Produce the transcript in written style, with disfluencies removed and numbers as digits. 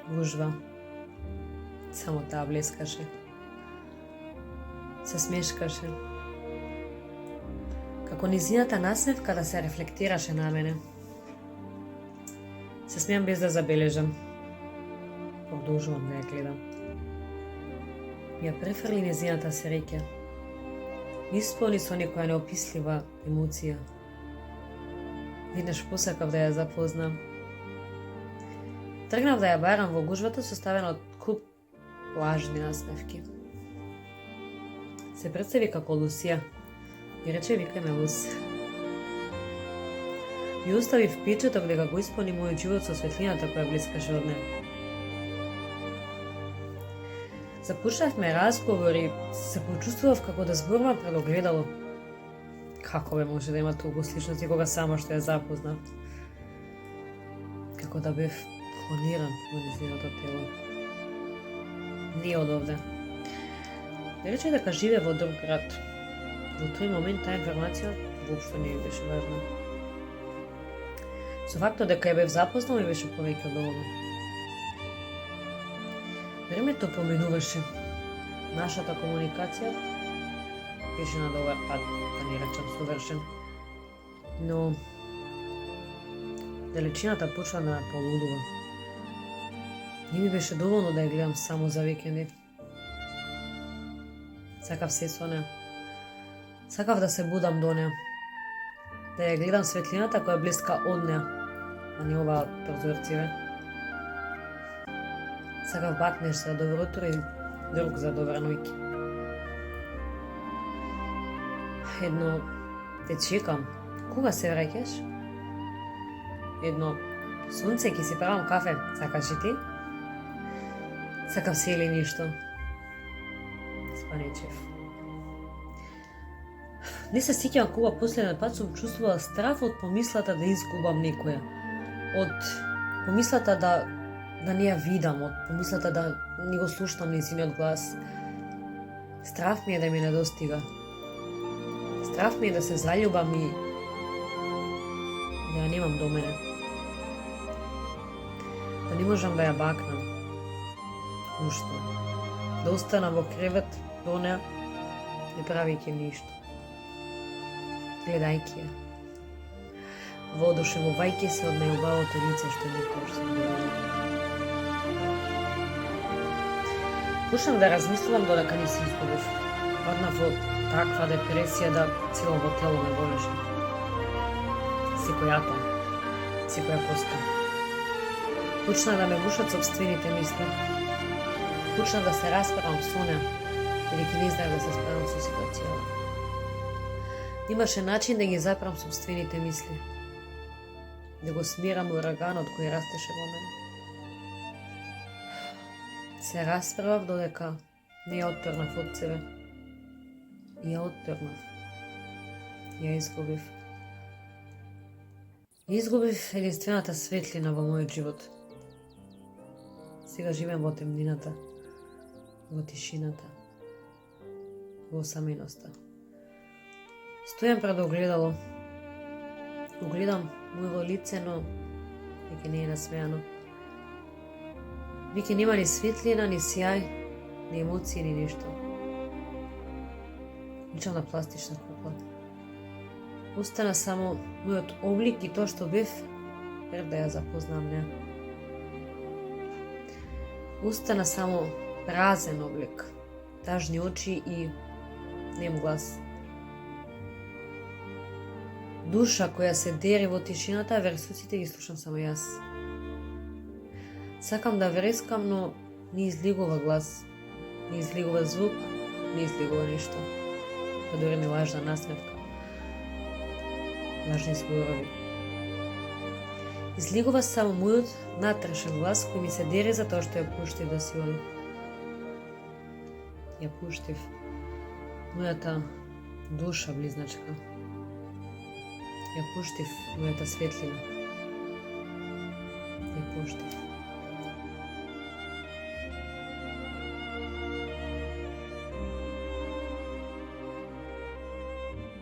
гужва. Само таа блескаше. Се смешкаше. Како низината насмевка да се рефлектираше на мене. Се смеам без да забележам. Продолжувам да ја гледам. Ја префрли низината среќа. Исполни со некоја неопислива емоција. Веднаш посакав да ја запознам. Тргнав да ја барам во гужвата составена од куп лажни насмевки. Се представи како Лусија и рече викај ме Лус. И остави впечаток дека го исполни мојот живот со светлината која блискаше од неа. Започнавме разговори, се почувствував како да зборувам пред огледало. Како бе може да има толку сличности кога само што ја запознав? Како да бев клониран во нејзиното тело. Не од овде. Не рече дека живе во друг град. Во тој момент таа информација воопшто не ми беше важна. Со фактот дека ја бев запознал ми беше повеќе од доволно. Времето поминуваше. Нашата комуникација беше на добар пат, да не речам совршен. Но далечината почна да полудува. Не ми беше доволно да ја гледам само за викенди. Сакав се со неа. Сакав да се будам до неа. Да ја гледам светлината која блеска од неа, а не оваа прозорциве. Сакав бакнеш за добро утро и друг за добра ноќ. Едно, те чекам. Кога се враќаш? Едно, сунце, ќе си правам кафе. Сакаш и ти? Сакав се или ништо. Спанечев. Не се сеќавам кога последен пат сум чувствувала страф од помислата да изгубам некоја. Од помислата да не ја видам, од помислата да не го слушнам нејзиниот глас. Страф ми е да ми недостига. Страф ми е да се заљубам и да ја немам до мене. Да не можам да ја бакнам. Ушто. Да останам во кревет до неа, не правејќи ништо. Гледајќи ја. Воодушевувајќи се од најубавото лице што никогаш сум видела. Почнав да размислувам додека не се изгубив. Паднав во таква депресија да цело тело ме болеше. Секој атом, секоја коска. Почна да ме гушат сопствените мисли. Почна да се расправам со неа, бидејќи не знаев да се справам со ситуацијата. Имаше начин да ги запрам сопствените мисли, да го смирам ураганот кој растеше во мене. Се расправав додека не ја отторнав од себе. И ја отторнав. Ја изгубив. Изгубив единствената светлина во мојот живот. Сега живеам во темнината, во тишината, во осаменоста. Стојам пред огледало. Огледам моето лице, но веќе не е насмеано. Веќе нема ни светлина, ни сјај, ни емоции, ни ништо. Личам на пластична кукла. Остана само мојот облик и тоа што бев пред да ја запознам неа. Остана само празен облик, тажни очи и нем глас. Душа која се дери во тишината, версуците ги слушам само јас. Сакам да врескам, но не излигува глас, не излигува звук, не излигува ништо. Па дури не лажна насмевка. Лажни зборови. Излигува само мојот натрешен глас кој ми се дери за тоа што ја пуштив да си оди. Ја пуштив мојата душа близначка. Ја пуштив мојата светлина. Ја пуштив.